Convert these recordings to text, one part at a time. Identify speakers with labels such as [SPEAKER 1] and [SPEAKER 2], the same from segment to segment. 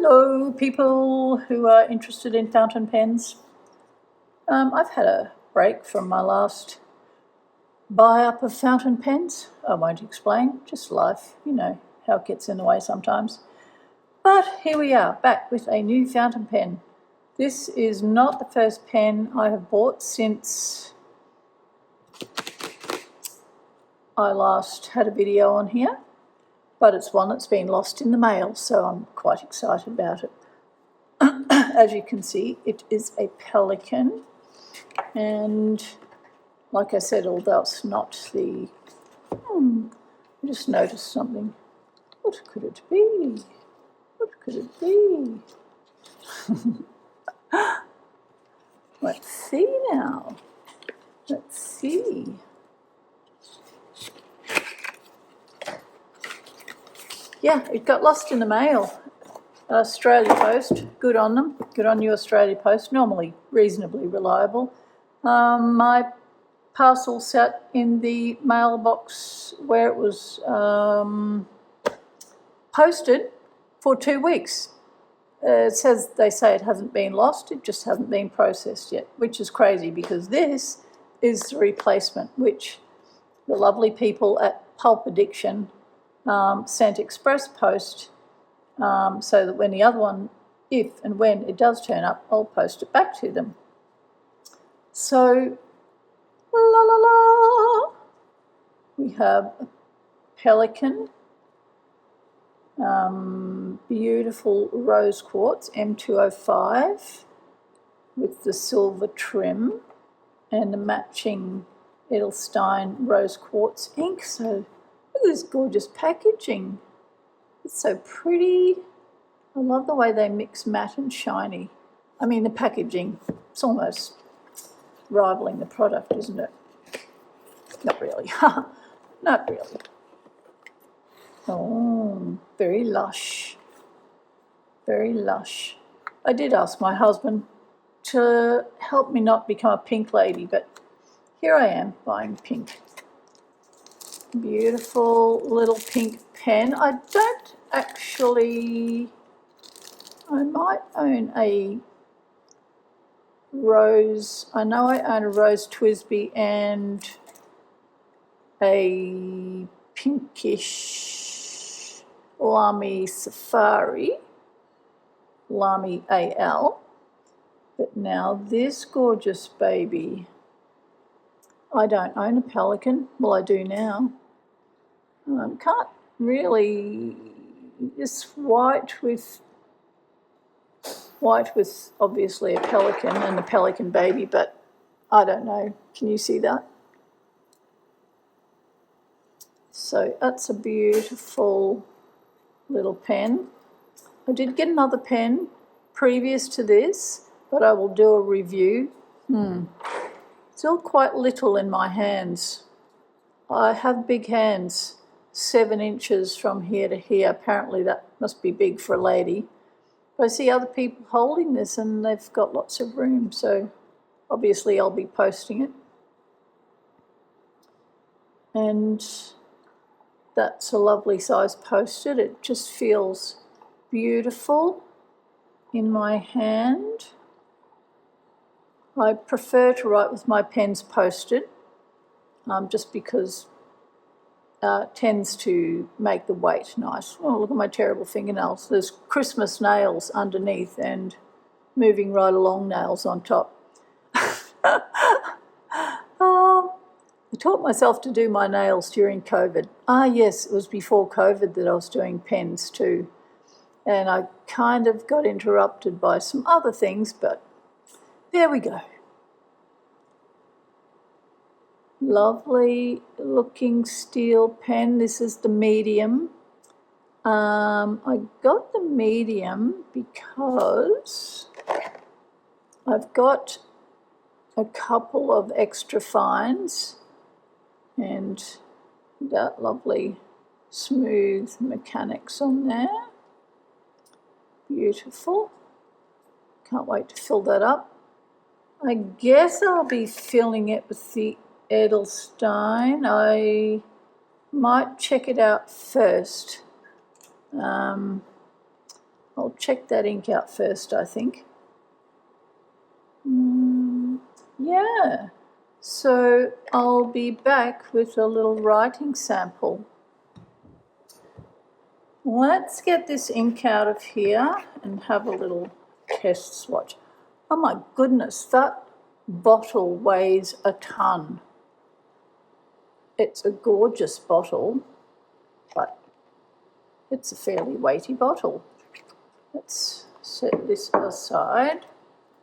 [SPEAKER 1] Hello, people who are interested in fountain pens. I've had a break from my last buy-up of fountain pens. I won't explain, just life, you know, how it gets in the way sometimes. But here we are, back with a new fountain pen. This is not the first pen I have bought since I last had a video on here, but it's one that's been lost in the mail, so I'm quite excited about it. As you can see, it is a Pelikan, and like I said, although it's not the... I just noticed something. What could it be? What could it be? Let's see now. Let's see. Yeah, it got lost in the mail. Australia Post, good on them. Good on you, Australia Post. Normally reasonably reliable. My parcel sat in the mailbox where it was posted for 2 weeks. They say it hasn't been lost, it just hasn't been processed yet, which is crazy because this is the replacement, which the lovely people at Pulp Addiction sent express post, so that when the other one, if and when it does turn up, I'll post it back to them. So, la la la, we have a Pelikan, beautiful rose quartz M205 with the silver trim and the matching Edelstein rose quartz ink. So look at this gorgeous packaging. It's so pretty. I love the way they mix matte and shiny. I mean, the packaging, it's almost rivaling the product, isn't it? Not really. Not really. Oh, very lush. Very lush. I did ask my husband to help me not become a pink lady, but here I am buying pink. Beautiful little pink pen. I don't actually... I might own a rose... I know I own a rose Twisby and a pinkish Lamy Safari, Lamy AL. But now this gorgeous baby... I don't own a Pelikan. Well, I do now. Can't really... It's white with obviously a Pelikan and the Pelikan baby, but I don't know. Can you see that? So that's a beautiful little pen. I did get another pen previous to this, but I will do a review. Still quite little in my hands. I have big hands, 7 inches from here to here. Apparently that must be big for a lady. But I see other people holding this and they've got lots of room, so obviously I'll be posting it. And that's a lovely size posted. It just feels beautiful in my hand. I prefer to write with my pens posted, just because it tends to make the weight nice. Oh, look at my terrible fingernails. There's Christmas nails underneath and moving right along nails on top. I taught myself to do my nails during COVID. Yes, it was before COVID that I was doing pens too. And I kind of got interrupted by some other things, but there we go. Lovely looking steel pen. This is the medium. I got the medium because I've got a couple of extra fines and that lovely smooth mechanics on there. Beautiful. Can't wait to fill that up. I guess I'll be filling it with the Edelstein. I might check it out first. I'll check that ink out first, I think. Yeah, so I'll be back with a little writing sample. Let's get this ink out of here and have a little test swatch. Oh my goodness, that bottle weighs a ton. It's a gorgeous bottle, but it's a fairly weighty bottle. Let's set this aside,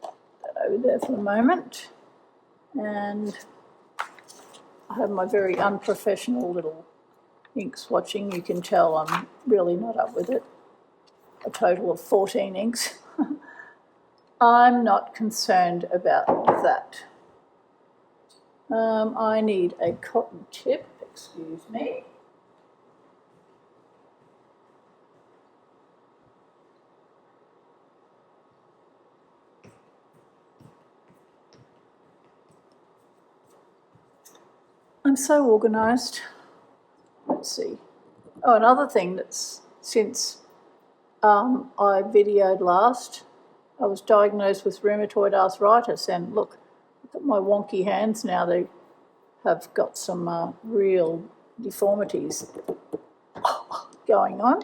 [SPEAKER 1] put that over there for a moment, and I have my very unprofessional little ink swatching. You can tell I'm really not up with it. A total of 14 inks. I'm not concerned about that. I need a cotton tip, excuse me. I'm so organised. Let's see. Oh, another thing that's since I videoed last, I was diagnosed with rheumatoid arthritis, and look at my wonky hands now. They have got some real deformities going on.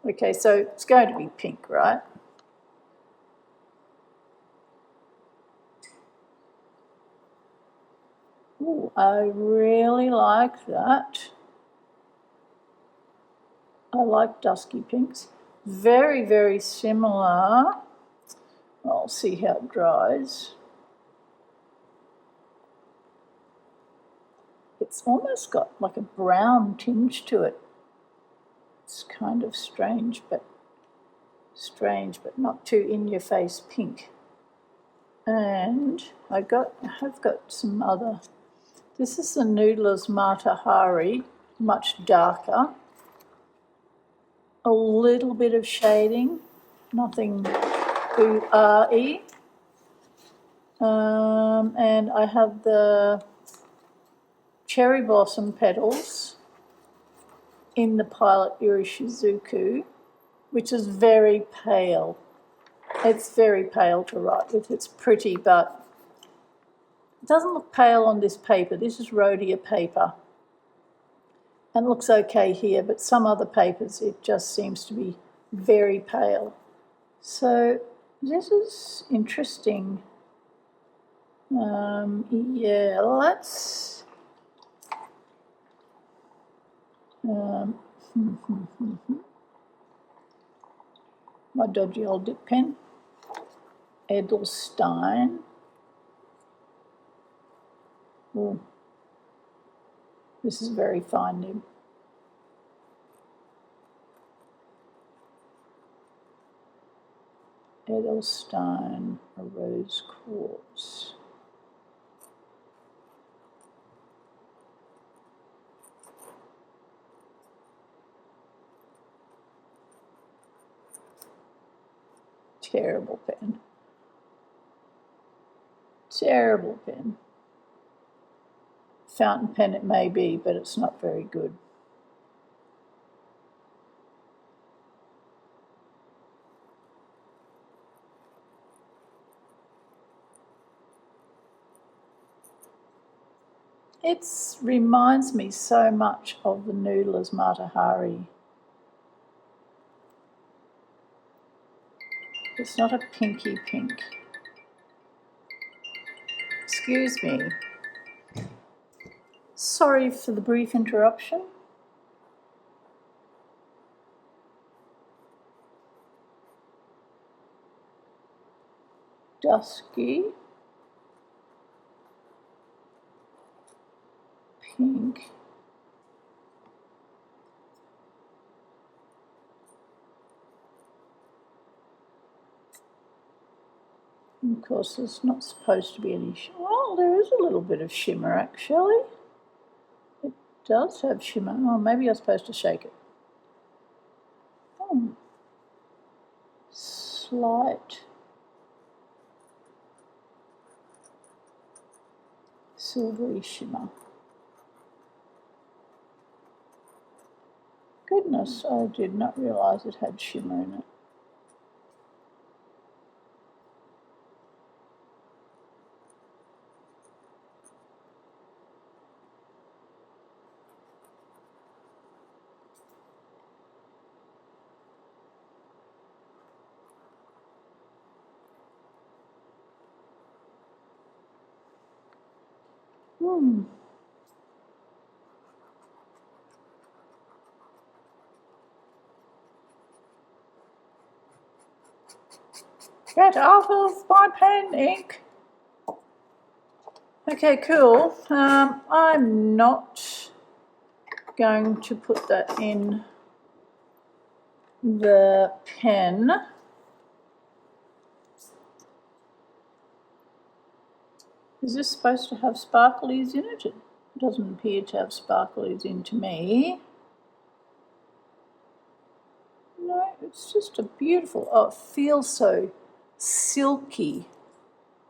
[SPEAKER 1] Okay, so it's going to be pink, right? Ooh, I really like that. I like dusky pinks. Very, very similar. I'll see how it dries. It's almost got like a brown tinge to it. It's kind of strange, but not too in-your-face pink. And I have got some other. This is the Noodler's Matahari, much darker. A little bit of shading, nothing ooh-ah-y. And I have the Cherry Blossom Petals in the Pilot Irishizuku, which is very pale. It's very pale to write with. It's pretty, but it doesn't look pale on this paper. This is rhodia paper. And looks okay here, but some other papers it just seems to be very pale. So this is interesting. Yeah, let's my dodgy old dip pen, Edelstein. Ooh. This is very fine nib. Edelstein, a rose quartz. Terrible pen. Terrible pen. Fountain pen it may be, but it's not very good. It reminds me so much of the Noodler's Matahari. It's not a pinky pink. Excuse me. Sorry for the brief interruption. Dusky. Pink. And of course, there's not supposed to be any shimmer. Well, there is a little bit of shimmer, actually. It does have shimmer. Oh, maybe I'm supposed to shake it. Oh. Slight silvery shimmer. Goodness, I did not realise it had shimmer in it. Get out of my pen, ink. Okay, cool. I'm not going to put that in the pen. Is this supposed to have sparklies in it? It doesn't appear to have sparklies in to me. No, it's just a beautiful, oh, it feels so silky.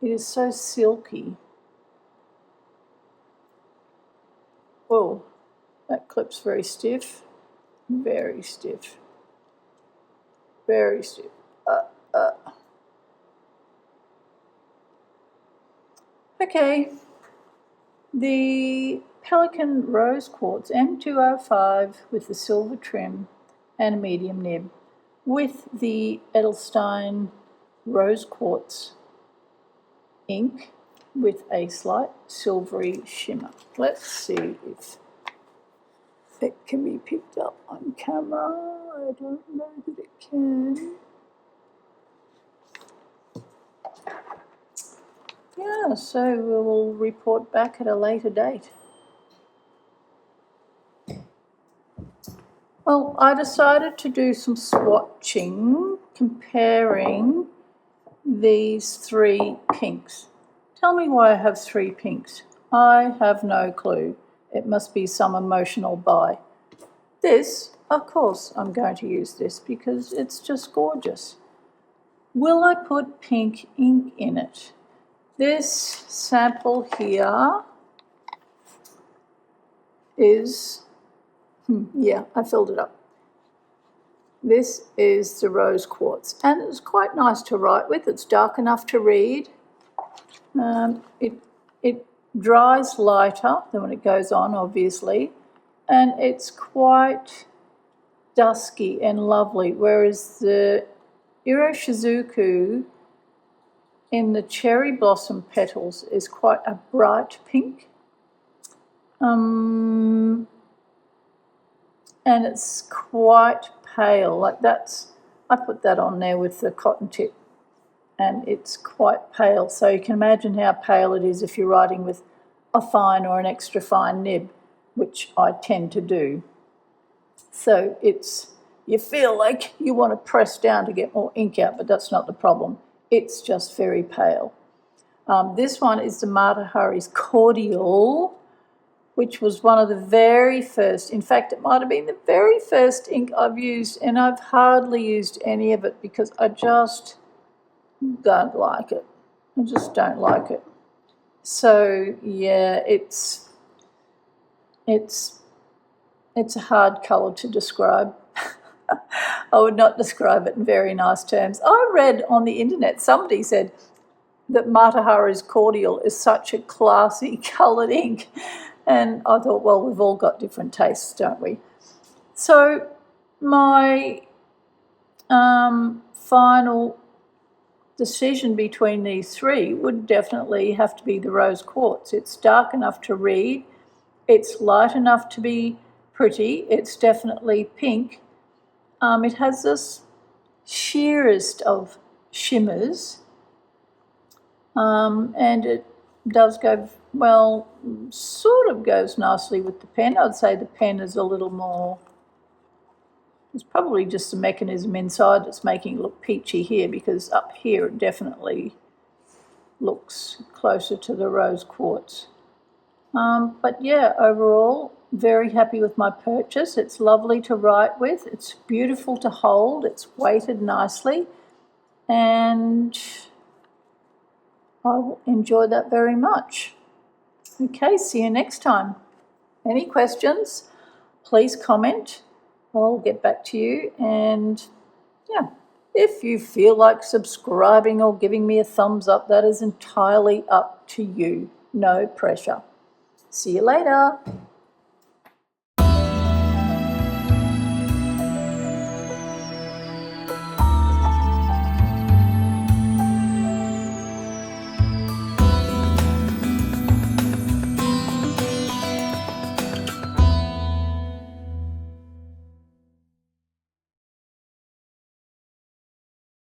[SPEAKER 1] It is so silky. Oh, that clip's very stiff. Very stiff. Very stiff. Okay, the Pelikan Rose Quartz M205 with the silver trim and a medium nib with the Edelstein Rose Quartz ink with a slight silvery shimmer. Let's see if it can be picked up on camera. I don't know that it can. Yeah, so we will report back at a later date. Well, I decided to do some swatching, comparing these three pinks. Tell me why I have three pinks. I have no clue. It must be some emotional buy. This, of course, I'm going to use this because it's just gorgeous. Will I put pink ink in it? This sample here is, yeah, I filled it up. This is the rose quartz, and it's quite nice to write with. It's dark enough to read. It dries lighter than when it goes on, obviously, and it's quite dusky and lovely, whereas the Iroshizuku in the cherry blossom petals is quite a bright pink. And it's quite pale, like that's, I put that on there with the cotton tip, and it's quite pale. So you can imagine how pale it is if you're writing with a fine or an extra fine nib, which I tend to do. So it's, you feel like you want to press down to get more ink out, but that's not the problem. It's just very pale. This one is the Mata Hari's Cordial, which was one of the very first, in fact, it might have been the very first ink I've used, and I've hardly used any of it because I just don't like it. I just don't like it. So, yeah, it's a hard colour to describe. I would not describe it in very nice terms. I read on the internet, somebody said that Mata Hari's Cordial is such a classy coloured ink. And I thought, well, we've all got different tastes, don't we? So my final decision between these three would definitely have to be the rose quartz. It's dark enough to read. It's light enough to be pretty. It's definitely pink. It has this sheerest of shimmers, and it does go, well, sort of goes nicely with the pen. I'd say the pen is a little more, it's probably just the mechanism inside that's making it look peachy here, because up here it definitely looks closer to the rose quartz. But yeah, overall, very happy with my purchase. It's lovely to write with. It's beautiful to hold. It's weighted nicely. And I enjoy that very much. Okay, see you next time. Any questions, please comment I'll get back to you. And yeah, if you feel like subscribing or giving me a thumbs up, that is entirely up to you. No pressure. See you later.